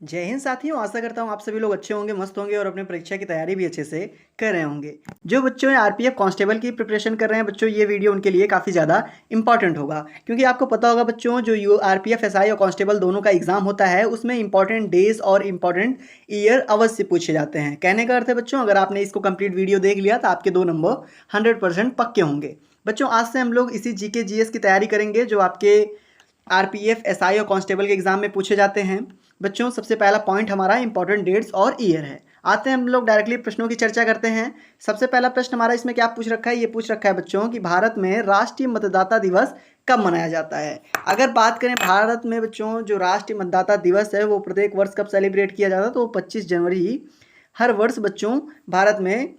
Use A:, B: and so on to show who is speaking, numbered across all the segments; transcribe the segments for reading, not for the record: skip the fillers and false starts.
A: जय हिंद साथियों, आशा करता हूँ आप सभी लोग अच्छे होंगे, मस्त होंगे और अपनी परीक्षा की तैयारी भी अच्छे से कर रहे होंगे। जो बच्चों आरपीएफ कांस्टेबल की प्रिपरेशन कर रहे हैं बच्चों, ये वीडियो उनके लिए काफ़ी ज़्यादा इंपॉर्टेंट होगा, क्योंकि आपको पता होगा बच्चों, जो आरपीएफ एसआई और कांस्टेबल दोनों का एग्जाम होता है उसमें इंपॉर्टेंट डेज और इंपॉर्टेंट ईयर अवश्य पूछे जाते हैं। कहने का अर्थ है बच्चों, अगर आपने इसको कंप्लीट वीडियो देख लिया तो आपके 2 नंबर 100% पक्के होंगे। बच्चों आज से हम लोग इसी जीके जीएस की तैयारी करेंगे जो आपके आरपीएफ एसआई और कांस्टेबल के एग्जाम में पूछे जाते हैं। बच्चों सबसे पहला पॉइंट हमारा इंपॉर्टेंट डेट्स और ईयर है। आते हैं हम लोग डायरेक्टली प्रश्नों की चर्चा करते हैं। सबसे पहला प्रश्न हमारा इसमें क्या पूछ रखा है, ये पूछ रखा है बच्चों कि भारत में राष्ट्रीय मतदाता दिवस कब मनाया जाता है। अगर बात करें भारत में बच्चों, जो राष्ट्रीय मतदाता दिवस है वो प्रत्येक वर्ष कब सेलिब्रेट किया जाता है, तो 25 जनवरी हर वर्ष बच्चों भारत में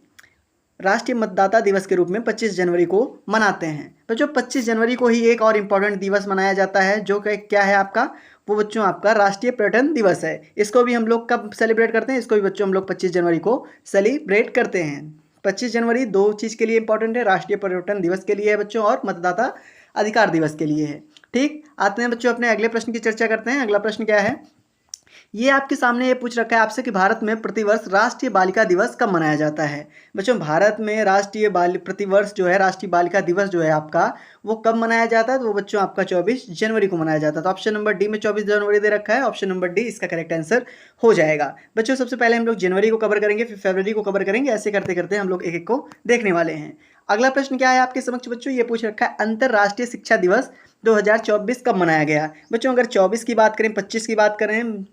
A: राष्ट्रीय मतदाता दिवस के रूप में 25 जनवरी को मनाते हैं। तो जो 25 जनवरी को ही एक और इम्पॉर्टेंट दिवस मनाया जाता है, जो कि क्या है आपका, वो बच्चों आपका राष्ट्रीय पर्यटन दिवस है। इसको भी हम लोग कब सेलिब्रेट करते हैं, इसको भी बच्चों हम लोग 25 जनवरी को सेलिब्रेट करते हैं। 25 जनवरी दो चीज़ के लिए इंपॉर्टेंट है, राष्ट्रीय पर्यटन दिवस के लिए है बच्चों और मतदाता अधिकार दिवस के लिए है। ठीक, आते हैं बच्चों अपने अगले प्रश्न की चर्चा करते हैं। अगला प्रश्न क्या है, ये आपके सामने ये पूछ रखा है आपसे कि भारत में प्रतिवर्ष राष्ट्रीय बालिका दिवस कब मनाया जाता है। बच्चों भारत में प्रतिवर्ष जो है राष्ट्रीय बालिका दिवस जो है आपका, वो कब मनाया जाता है, तो वो बच्चों आपका 24 जनवरी को मनाया जाता है। तो ऑप्शन नंबर डी में 24 जनवरी दे रखा है, ऑप्शन नंबर डी इसका करेक्ट आंसर हो जाएगा। बच्चों सबसे पहले हम लोग जनवरी को कवर करेंगे, फिर फरवरी को कवर करेंगे, ऐसे करते करते हम लोग एक एक को देखने वाले हैं। अगला प्रश्न क्या है आपके समक्ष बच्चों, ये पूछ रखा है अंतर्राष्ट्रीय शिक्षा दिवस 2024 कब मनाया गया। बच्चों अगर 24 की बात करें, 25 की बात करें,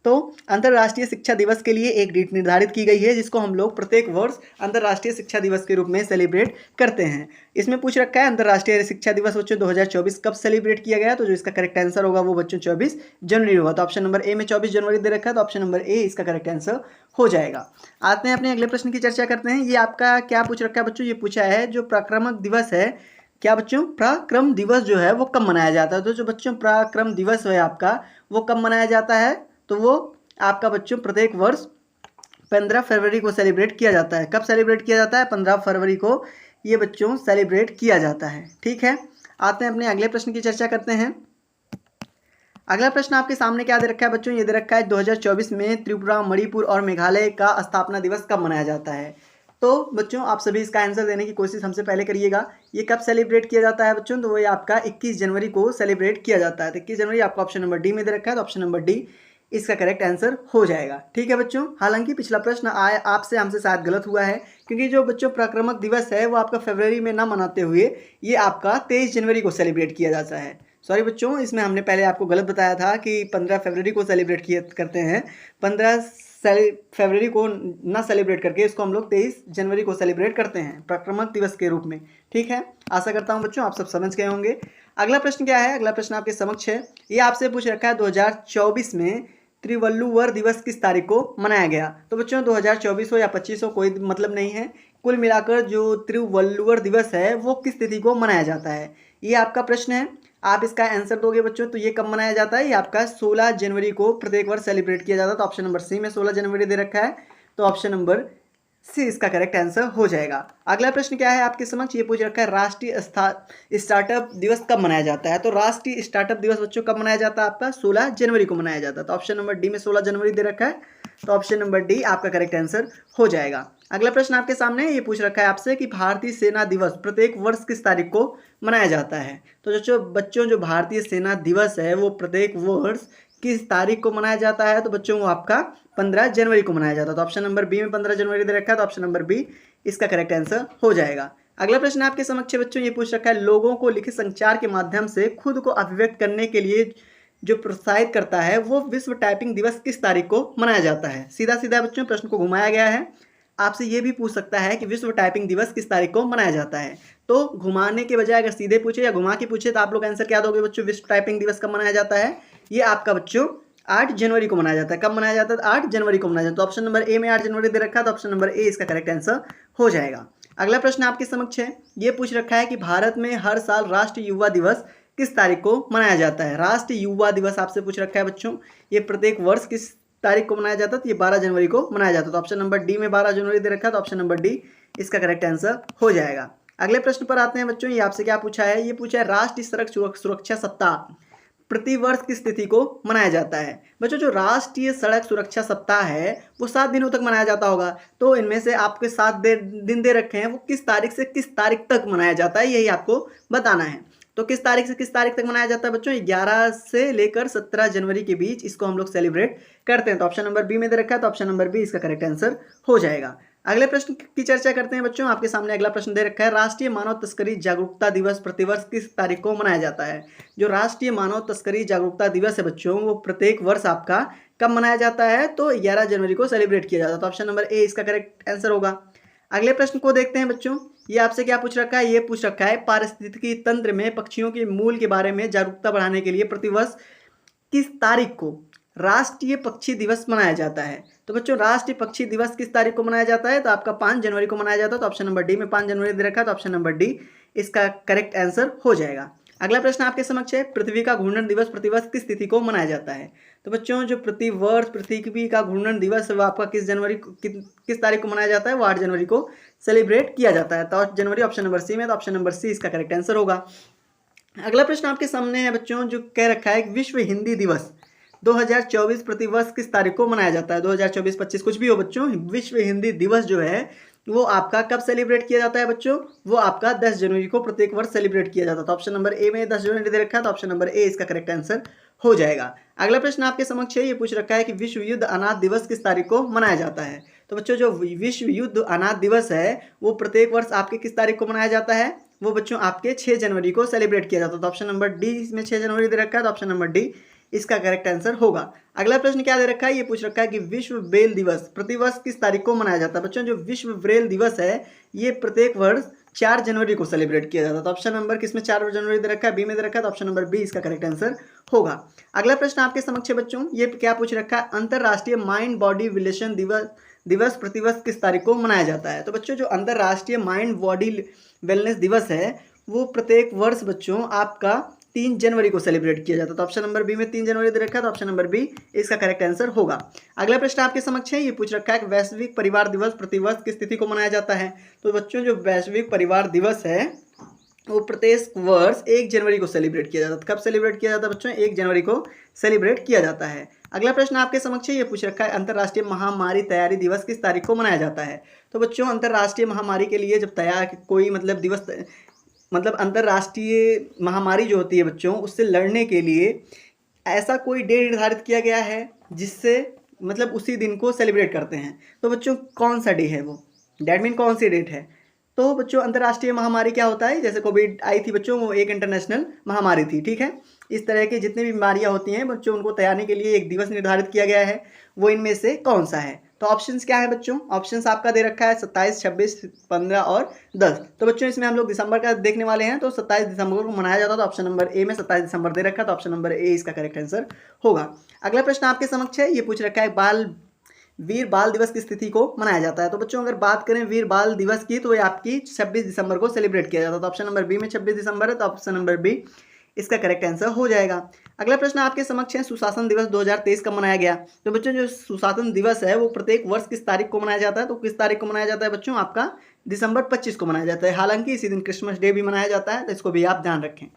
A: तो अंतर्राष्ट्रीय शिक्षा दिवस के लिए एक डेट निर्धारित की गई है, जिसको हम लोग प्रत्येक वर्ष अंतर्राष्ट्रीय शिक्षा दिवस के रूप में सेलिब्रेट करते हैं। इसमें पूछ रखा है अंतर्राष्ट्रीय शिक्षा दिवस बच्चों 2024 कब सेलिब्रेट किया गया, तो जो इसका करेक्ट आंसर होगा वो बच्चों 24 जनवरी होगा। तो ऑप्शन नंबर ए में 24 जनवरी दे रखा है, तो ऑप्शन नंबर ए इसका करेक्ट आंसर हो जाएगा। आते हैं अपने अगले प्रश्न की चर्चा करते हैं। ये आपका क्या पूछ रखा है बच्चों, ये पूछा है जो पराक्रम दिवस है, क्या बच्चों पराक्रम दिवस जो है वो कब मनाया जाता है। तो जो बच्चों पराक्रम दिवस है आपका, वो कब मनाया जाता है, तो वो आपका बच्चों प्रत्येक वर्ष 15 फरवरी को सेलिब्रेट किया जाता है। कब सेलिब्रेट किया जाता है, 15 फरवरी को ये बच्चों सेलिब्रेट किया जाता है। ठीक है, आते हैं अपने अगले प्रश्न की चर्चा करते हैं। अगला प्रश्न आपके सामने क्या दे रखा है बच्चों, ये दे रखा है 2024 में त्रिपुरा, मणिपुर और मेघालय का स्थापना दिवस कब मनाया जाता है। तो बच्चों आप सभी इसका आंसर देने की कोशिश हमसे पहले करिएगा। ये कब सेलिब्रेट किया जाता है बच्चों, तो वो ये आपका 21 जनवरी को सेलिब्रेट किया जाता है। तो 21 जनवरी आपका ऑप्शन नंबर डी में दे रखा है, तो ऑप्शन नंबर डी इसका करेक्ट आंसर हो जाएगा। ठीक है बच्चों, हालांकि पिछला प्रश्न आया आपसे हमसे शायद गलत हुआ है, क्योंकि जो बच्चों पराक्रमक दिवस है वो आपका फरवरी में ना मनाते हुए ये आपका 23 जनवरी को सेलिब्रेट किया जाता है। सॉरी बच्चों, इसमें हमने पहले आपको गलत बताया था कि 15 फरवरी को सेलिब्रेट किए करते हैं। 15 फरवरी को ना सेलिब्रेट करके इसको हम लोग 23 जनवरी को सेलिब्रेट करते हैं पराक्रमक दिवस के रूप में। ठीक है, आशा करता हूँ बच्चों आप सब समझ गए होंगे। अगला प्रश्न क्या है, अगला प्रश्न आपके समक्ष है। ये आपसे पूछ रखा है 2024 में त्रिवल्लुवर दिवस किस तारीख को मनाया गया। तो बच्चों 2024 हो या 25 हो कोई मतलब नहीं है, कुल मिलाकर जो त्रिवल्लुवर दिवस है वो किस तिथि को मनाया जाता है, ये आपका प्रश्न है। आप इसका आंसर दोगे बच्चों, तो ये कब मनाया जाता है, ये आपका 16 जनवरी को प्रत्येक वर्ष सेलिब्रेट किया जाता है। तो ऑप्शन नंबर सी में 16 जनवरी दे रखा है, तो ऑप्शन नंबर सी इसका करेक्ट आंसर हो जाएगा। अगला प्रश्न क्या है आपके समक्ष, ये पूछ रखा है राष्ट्रीय स्टार्टअप दिवस कब मनाया जाता है। तो राष्ट्रीय स्टार्टअप दिवस बच्चों कब मनाया जाता है, आपका 16 जनवरी को मनाया जाता है। तो ऑप्शन नंबर डी में 16 जनवरी दे रखा है, तो ऑप्शन नंबर डी आपका करेक्ट आंसर हो जाएगा। अगला प्रश्न आपके सामने ये पूछ रखा है आपसे कि भारतीय सेना दिवस प्रत्येक वर्ष किस तारीख को मनाया जाता है। तो जो बच्चों जो भारतीय सेना दिवस है वो प्रत्येक वर्ष किस तारीख को मनाया जाता है, तो बच्चों वो आपका 15 जनवरी को मनाया जाता है। तो ऑप्शन नंबर बी में 15 जनवरी दे रखा है, तो ऑप्शन नंबर बी इसका करेक्ट आंसर हो जाएगा। अगला प्रश्न आपके समक्ष बच्चों ये पूछ रखा है लोगों को लिखित संचार के माध्यम से खुद को अभिव्यक्त करने के लिए जो प्रोत्साहित करता है वो विश्व टाइपिंग दिवस किस तारीख को मनाया जाता है। सीधा सीधा बच्चों प्रश्न को घुमाया गया है, आपसे ये भी पूछ सकता है कि विश्व टाइपिंग दिवस किस तारीख को मनाया जाता है। तो घुमाने के बजाय अगर सीधे पूछे या घुमा के पूछे तो आप लोग आंसर क्या दोगे बच्चों, विश्व टाइपिंग दिवस कब मनाया जाता है, ये आपका बच्चों 8 जनवरी को मनाया जाता है। कब मनाया जाता है, 8 जनवरी को मनाया जाता है। तो ऑप्शन नंबर ए में 8 जनवरी दे रखा है, तो ऑप्शन नंबर ए इसका करेक्ट आंसर हो जाएगा। अगला प्रश्न आपके समक्ष है, ये पूछ रखा है कि भारत में हर साल राष्ट्रीय युवा दिवस किस तारीख को मनाया जाता है। राष्ट्रीय युवा दिवस आपसे पूछ रखा है बच्चों, ये प्रत्येक वर्ष किस तारीख को मनाया जाता है, तो ये 12 जनवरी को मनाया जाता है। तो ऑप्शन नंबर डी में 12 जनवरी दे रखा है, तो ऑप्शन नंबर डी इसका करेक्ट आंसर हो जाएगा। अगले प्रश्न पर आते हैं बच्चों, ये आपसे क्या पूछा है, ये पूछा है राष्ट्रीय सड़क सुरक्षा सप्ताह प्रतिवर्ष किस तिथि को मनाया जाता है? बच्चों जो राष्ट्रीय सड़क सुरक्षा सप्ताह है वो 7 दिनों तक मनाया जाता होगा, तो इनमें से आपके 7 दिन दे रखे हैं, वो किस तारीख से किस तारीख तक मनाया जाता है यही आपको बताना है। तो किस तारीख से किस तारीख तक मनाया जाता है बच्चों? 11 से लेकर 17 जनवरी के बीच इसको हम लोग सेलिब्रेट करते हैं। तो ऑप्शन नंबर बी में दे रखा है, तो ऑप्शन नंबर बी इसका करेक्ट आंसर हो जाएगा। अगले प्रश्न की चर्चा करते हैं बच्चों। आपके सामने अगला प्रश्न दे रखा है, राष्ट्रीय मानव तस्करी जागरूकता दिवस प्रतिवर्ष किस तारीख को मनाया जाता है? जो राष्ट्रीय मानव तस्करी जागरूकता दिवस है बच्चों, वो प्रत्येक वर्ष आपका कब मनाया जाता है? तो 11 जनवरी को सेलिब्रेट किया जाता है। तो ऑप्शन नंबर ए इसका करेक्ट आंसर होगा। अगले प्रश्न को देखते हैं बच्चों। ये आपसे क्या पूछ रखा है? ये पूछ रखा है, पारिस्थितिकी तंत्र में पक्षियों के मूल के बारे में जागरूकता बढ़ाने के लिए प्रतिवर्ष किस तारीख को राष्ट्रीय पक्षी दिवस मनाया जाता है? तो बच्चों राष्ट्रीय पक्षी दिवस किस तारीख को मनाया जाता है? तो आपका 5 जनवरी को मनाया जाता है। तो ऑप्शन नंबर डी में 5 जनवरी दे रखा है, तो ऑप्शन नंबर डी इसका करेक्ट आंसर हो जाएगा। अगला प्रश्न आपके समक्ष है, पृथ्वी का घूर्णन दिवस प्रतिवर्ष किस तिथि को मनाया जाता है? तो बच्चों जो प्रतिवर्ष पृथ्वी का घूर्णन दिवस है वो आपका किस तारीख को मनाया जाता है? वो 8 जनवरी को सेलिब्रेट किया जाता है। तो 8 जनवरी ऑप्शन नंबर सी में, तो ऑप्शन नंबर सी इसका करेक्ट आंसर होगा। अगला प्रश्न आपके सामने है बच्चों, जो कह रखा है विश्व हिंदी दिवस 2024 प्रतिवर्ष किस तारीख को मनाया जाता है? 2024-25 कुछ भी हो बच्चों, विश्व हिंदी दिवस जो है वो आपका कब सेलिब्रेट किया जाता है बच्चों? वो आपका 10 जनवरी को प्रत्येक वर्ष सेलिब्रेट किया जाता है। तो ऑप्शन नंबर ए में 10 जनवरी दे रखा है, तो ऑप्शन नंबर ए इसका करेक्ट आंसर हो जाएगा। अगला प्रश्न आपके समक्ष है, ये पूछ रखा है कि विश्व युद्ध अनाथ दिवस किस तारीख को मनाया जाता है? तो बच्चों जो विश्व युद्ध अनाथ दिवस है वो प्रत्येक वर्ष आपके किस तारीख को मनाया जाता है? वो बच्चों आपके 6 जनवरी को सेलिब्रेट किया जाता है। तो ऑप्शन नंबर डी इसमें 6 जनवरी दे रखा है, तो ऑप्शन नंबर डी इसका करेक्ट आंसर होगा। अगला प्रश्न क्या दे रखा है? ये पूछ रखा है कि विश्व ब्रेल दिवस प्रतिवर्ष किस तारीख को मनाया जाता है? बच्चों जो विश्व ब्रेल दिवस है ये प्रत्येक वर्ष 4 जनवरी को सेलिब्रेट किया जाता है। तो ऑप्शन नंबर किसमें 4 जनवरी दे रखा है? बी में दे रखा है, तो ऑप्शन नंबर बी इसका करेक्ट आंसर होगा। अगला प्रश्न आपके समक्ष है बच्चों, ये क्या पूछ रखा है? अंतरराष्ट्रीय माइंड बॉडी रिलेशन दिवस प्रतिवर्ष किस तारीख को मनाया जाता है? तो बच्चों जो अंतरराष्ट्रीय माइंड बॉडी वेलनेस दिवस है वो प्रत्येक वर्ष बच्चों आपका 3 जनवरी को सेलिब्रेट किया जाता है। तो ऑप्शन नंबर बी में 3 जनवरी दे रखा है, तो ऑप्शन नंबर बी इसका करेक्ट आंसर होगा। अगला प्रश्न आपके समक्ष है, ये पूछ रखा है कि वैश्विक परिवार दिवस प्रतिवर्ष किस तिथि को मनाया जाता है? तो बच्चों जो वैश्विक परिवार दिवस है वो प्रत्येक वर्ष 1 जनवरी को सेलिब्रेट किया जाता है। कब सेलिब्रेट किया जाता है बच्चों? 1 जनवरी को सेलिब्रेट किया जाता है। अगला प्रश्न आपके समक्ष है, ये पूछ रखा है अंतर्राष्ट्रीय महामारी तैयारी दिवस किस तारीख को मनाया जाता है? तो बच्चों अंतर्राष्ट्रीय महामारी के लिए जब तैयार कोई दिवस अंतर्राष्ट्रीय महामारी जो होती है बच्चों उससे लड़ने के लिए ऐसा कोई डे निर्धारित किया गया है जिससे उसी दिन को सेलिब्रेट करते हैं। तो बच्चों कौन सा डे है वो? डैट मीन कौन सी डेट है? तो बच्चों अंतर्राष्ट्रीय महामारी क्या होता है? जैसे कोविड आई थी बच्चों, वो एक इंटरनेशनल महामारी थी, ठीक है। इस तरह की जितनी भी बीमारियां होती हैं बच्चों उनको तैयारी के लिए एक दिवस निर्धारित किया गया है, वो इनमें से कौन सा है? तो ऑप्शंस क्या है बच्चों? ऑप्शंस आपका दे रखा है 27, 26, 15 और 10। तो बच्चों इसमें हम लोग दिसंबर का देखने वाले हैं, तो 27 दिसंबर को मनाया जाता है। तो ऑप्शन नंबर ए में 27 दिसंबर दे रखा है, तो ऑप्शन नंबर ए इसका करेक्ट आंसर होगा। अगला प्रश्न आपके समक्ष है, ये पूछ रखा है वीर बाल दिवस किस तिथि को मनाया जाता है? तो बच्चों अगर बात करें वीर बाल दिवस की तो ये आपकी 26 दिसंबर को सेलिब्रेट किया जाता है। तो ऑप्शन नंबर बी में 26 दिसंबर है, तो ऑप्शन नंबर बी इसका करेक्ट आंसर हो जाएगा। अगला प्रश्न आपके समक्ष है, सुशासन दिवस 2023 कब मनाया गया? तो बच्चों जो सुशासन दिवस है वो प्रत्येक वर्ष किस तारीख को मनाया जाता है? तो किस तारीख को मनाया जाता है बच्चों? आपका दिसंबर 25 को मनाया जाता है। हालांकि इसी दिन क्रिसमस डे भी मनाया जाता है, तो इसको भी आप ध्यान रखें,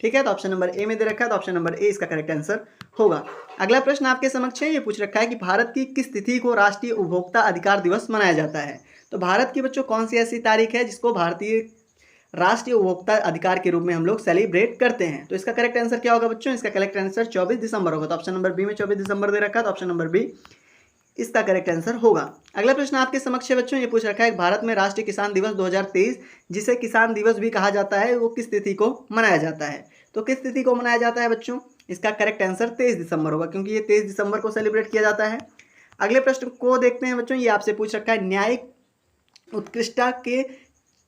A: ठीक है। तो ऑप्शन नंबर ए में दे रखा है, तो ऑप्शन नंबर ए इसका करेक्ट आंसर होगा। अगला प्रश्न आपके समक्ष है, ये पूछ रखा है कि भारत की किस तिथि को राष्ट्रीय उपभोक्ता अधिकार दिवस मनाया जाता है? तो भारत की बच्चों कौन सी ऐसी तारीख है जिसको भारतीय राष्ट्रीय उपभोक्ता अधिकार के रूप में हम लोग सेलिब्रेट करते हैं? तो इसका करेक्ट आंसर क्या होगा बच्चों? इसका करेक्ट आंसर 24 दिसंबर होगा। तो ऑप्शन नंबर बी में 24 दिसंबर दे रखा है, तो ऑप्शन नंबर बी इसका करेक्ट आंसर होगा। अगला प्रश्न आपके समक्ष है बच्चों, ये पूछ रखा है भारत में राष्ट्रीय किसान दिवस 2023 जिसे किसान दिवस भी कहा जाता है वो किस तिथि को मनाया जाता है? तो किस तिथि को मनाया जाता है बच्चों? इसका करेक्ट आंसर 23 दिसंबर होगा, क्योंकि ये 23 दिसंबर को सेलिब्रेट किया जाता है। अगले प्रश्न को देखते हैं बच्चों, ये आपसे पूछ रखा है न्यायिक उत्कृष्टता के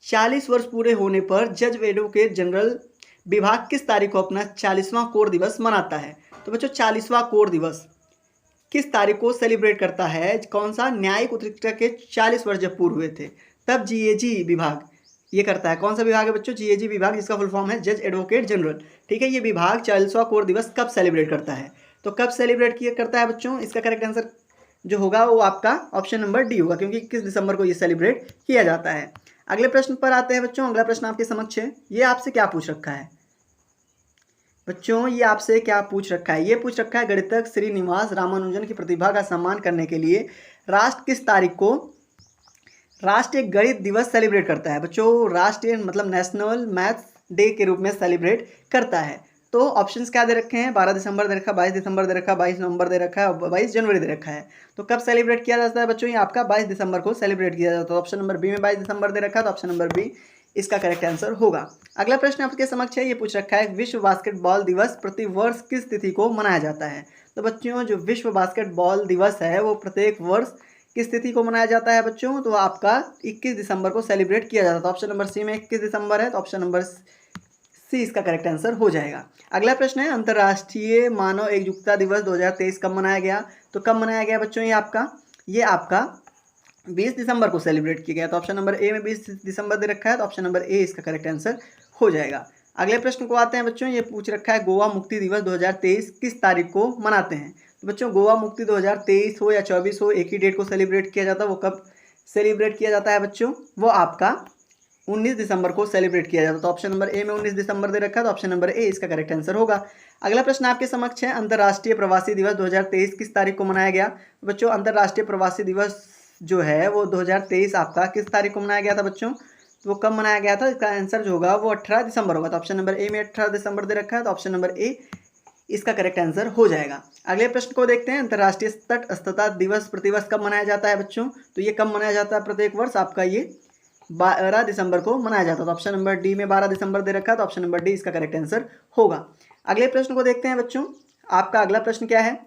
A: 40 वर्ष पूरे होने पर जज एडवोकेट जनरल विभाग किस तारीख को अपना 40वां कोर दिवस मनाता है? तो बच्चों 40वां कोर दिवस किस तारीख को सेलिब्रेट करता है? कौन सा? न्यायिक उत्कृष्टता के 40 वर्ष जब पूरे हुए थे तब जीएजी विभाग ये करता है। कौन सा विभाग है बच्चों? जीएजी विभाग, जिसका फुल फॉर्म है जज एडवोकेट जनरल, ठीक है। ये विभाग 40वां कोर दिवस कब सेलिब्रेट करता है? तो कब सेलिब्रेट किया करता है बच्चों? इसका करेक्ट आंसर जो होगा वो आपका ऑप्शन नंबर डी होगा, क्योंकि 21 दिसंबर को ये सेलिब्रेट किया जाता है। अगले प्रश्न पर आते हैं बच्चों। अगला प्रश्न आपके समक्ष है, ये आपसे क्या पूछ रखा है? बच्चों ये आपसे क्या पूछ रखा है, ये पूछ रखा है गणितज्ञ श्रीनिवास रामानुजन की प्रतिभा का सम्मान करने के लिए राष्ट्र किस तारीख को राष्ट्रीय गणित दिवस सेलिब्रेट करता है। बच्चों राष्ट्रीय मतलब नेशनल मैथ्स डे के रूप में सेलिब्रेट करता है। तो ऑप्शंस क्या दे रखे हैं, 12 दिसंबर दे रखा है, 22 दिसंबर दे रखा है, 22 नवंबर दे रखा है और 22 जनवरी दे रखा है। तो कब सेलिब्रेट किया जाता है बच्चों, ये आपका 22 दिसंबर को सेलिब्रेट किया जाता है। ऑप्शन नंबर बी में 22 दिसंबर दे रखा है, तो ऑप्शन नंबर बी इसका करेक्ट आंसर होगा। अगला प्रश्न आपके समक्ष है, ये पूछ रखा है विश्व बास्केटबॉल दिवस प्रति वर्ष किस तिथि को मनाया जाता है। तो बच्चों जो विश्व बास्केटबॉल दिवस है वो प्रत्येक वर्ष किस तिथि को मनाया जाता है बच्चों, तो आपका 21 दिसंबर को सेलिब्रेट किया जाता है। तो ऑप्शन नंबर सी में 21 दिसंबर है, तो ऑप्शन नंबर सी इसका करेक्ट आंसर हो जाएगा। अगला प्रश्न है अंतर्राष्ट्रीय मानव एकजुटता दिवस 2023 कब मनाया गया। तो कब मनाया गया बच्चों, ये आपका 20 दिसंबर को सेलिब्रेट किया गया। तो ऑप्शन नंबर ए में 20 दिसंबर दे रखा है, तो ऑप्शन नंबर ए इसका करेक्ट आंसर हो जाएगा। अगले प्रश्न को आते हैं बच्चों, ये पूछ रखा है गोवा मुक्ति दिवस 2023 किस तारीख को मनाते हैं। तो बच्चों गोवा मुक्ति 2023 हो या 24 हो, एक ही डेट को सेलिब्रेट किया जाता है। वो कब सेलिब्रेट किया जाता है बच्चों, वो आपका 19 दिसंबर को सेलिब्रेट किया जाता है। तो ऑप्शन नंबर ए में 19 दिसंबर दे रखा है, तो ऑप्शन नंबर ए इसका करेक्ट आंसर होगा। अगला प्रश्न आपके समक्ष है अंतर्राष्ट्रीय प्रवासी दिवस 2023 किस तारीख को मनाया गया। बच्चों अंतर्राष्ट्रीय प्रवासी दिवस जो है वो 2023 आपका किस तारीख को मनाया गया था बच्चों, तो वो कब मनाया गया था, इसका आंसर जो होगा वो 18 दिसंबर होगा। तो ऑप्शन नंबर ए में 18 दिसंबर दे रखा है, तो ऑप्शन नंबर ए इसका करेक्ट आंसर हो जाएगा। अगले प्रश्न को देखते हैं अंतर्राष्ट्रीय तटस्थता दिवस प्रतिवर्ष कब मनाया जाता है बच्चों। तो ये कब मनाया जाता है प्रत्येक वर्ष, आपका ये 12 दिसंबर को मनाया जाता है। तो ऑप्शन नंबर डी में 12 दिसंबर दे रखा है, तो ऑप्शन नंबर डी इसका करेक्ट आंसर होगा। अगले प्रश्न को देखते हैं बच्चों, आपका अगला प्रश्न क्या है।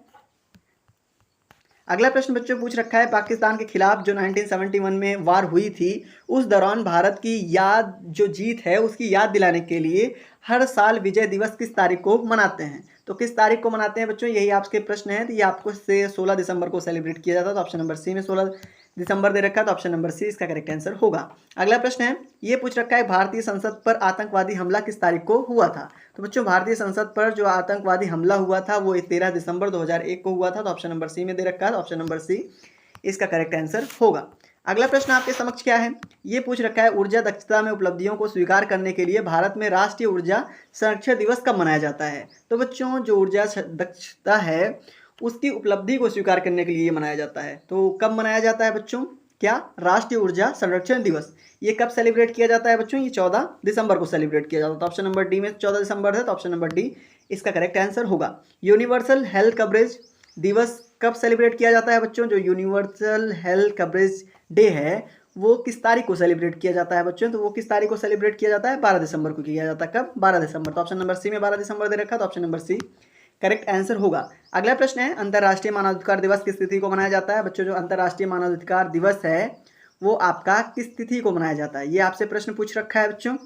A: अगला प्रश्न बच्चों पूछ रखा है पाकिस्तान के खिलाफ जो 1971 में वार हुई थी उस दौरान भारत की याद जो जीत है उसकी याद दिलाने के लिए हर साल विजय दिवस किस तारीख को मनाते हैं। तो किस तारीख को मनाते हैं बच्चों, यही आपके प्रश्न है। तो ये आपको से 16 दिसंबर को सेलिब्रेट किया जाता है। तो ऑप्शन नंबर सी में 16 दिसंबर दे रखा है, तो ऑप्शन नंबर सी इसका करेक्ट आंसर होगा। अगला प्रश्न है, ये पूछ रखा है भारतीय संसद पर आतंकवादी हमला किस तारीख को हुआ था। तो बच्चों भारतीय संसद पर जो आतंकवादी हमला हुआ था वो 13 दिसंबर 2001 को हुआ था। तो ऑप्शन नंबर सी में दे रखा है, तो ऑप्शन नंबर सी इसका करेक्ट आंसर होगा। अगला प्रश्न आपके समक्ष क्या है, ये पूछ रखा है ऊर्जा दक्षता में उपलब्धियों को स्वीकार करने के लिए भारत में राष्ट्रीय ऊर्जा संरक्षण दिवस कब मनाया जाता है। तो बच्चों जो ऊर्जा दक्षता है उसकी उपलब्धि को स्वीकार करने के लिए ये मनाया जाता है। तो कब मनाया जाता है बच्चों, क्या राष्ट्रीय ऊर्जा संरक्षण दिवस ये कब सेलिब्रेट किया जाता है बच्चों, ये 14 दिसंबर को सेलिब्रेट किया जाता है। तो ऑप्शन नंबर डी में 14 दिसंबर है, तो ऑप्शन नंबर डी इसका करेक्ट आंसर होगा। यूनिवर्सल हेल्थ कवरेज दिवस कब सेलिब्रेट किया जाता है बच्चों, जो यूनिवर्सल हेल्थ कवरेज डे है वो किस तारीख को सेलिब्रेट किया जाता है बच्चों, तो वो किस तारीख को सेलिब्रेट किया जाता है, 12 दिसंबर को किया जाता है। कब, 12 दिसंबर। तो ऑप्शन नंबर सी में 12 दिसंबर दे रखा है, तो option number C correct answer होगा। अगला प्रश्न है अंतर्राष्ट्रीय मानवाधिकार दिवस किस तिथि को मनाया जाता है बच्चों। जो अंतर्राष्ट्रीय मानवाधिकार दिवस है वो आपका किस तिथि को मनाया जाता है, ये आपसे प्रश्न पूछ रखा है बच्चों।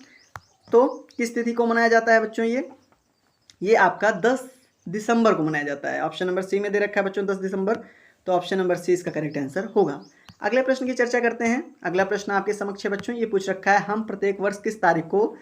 A: तो किस तिथि को मनाया जाता है बच्चों, ये आपका 10 दिसंबर को मनाया जाता है। ऑप्शन नंबर सी में दे रखा है बच्चों 10 दिसंबर, तो ऑप्शन नंबर सी इसका करेक्ट आंसर होगा। अगले प्रश्न की चर्चा करते हैं। अगला प्रश्न आपके समक्ष है बच्चों, ये पूछ रखा है हम प्रत्येक वर्ष किस तारीख को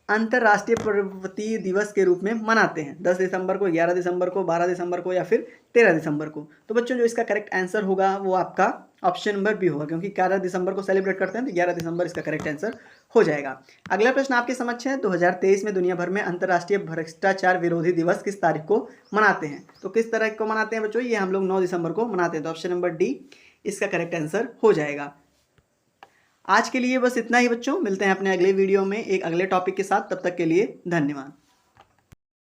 A: अंतर्राष्ट्रीय पर्वतीय दिवस के रूप में मनाते हैं। 10 दिसंबर को, 11 दिसंबर को, 12 दिसंबर को या फिर 13 दिसंबर को। तो बच्चों जो इसका करेक्ट आंसर होगा वो आपका ऑप्शन नंबर बी होगा, क्योंकि 11 दिसंबर को सेलिब्रेट करते हैं तो 11 दिसंबर इसका करेक्ट आंसर हो जाएगा। अगला प्रश्न आपके समक्ष है 2023 में दुनिया भर में अंतर्राष्ट्रीय भ्रष्टाचार विरोधी दिवस किस तारीख को मनाते हैं। तो किस तारीख को मनाते हैं बच्चों, ये हम लोग 9 दिसंबर को मनाते हैं। तो ऑप्शन नंबर डी इसका करेक्ट आंसर हो जाएगा। आज के लिए बस इतना ही बच्चों, मिलते हैं अपने अगले वीडियो में एक अगले टॉपिक के साथ। तब तक के लिए धन्यवाद।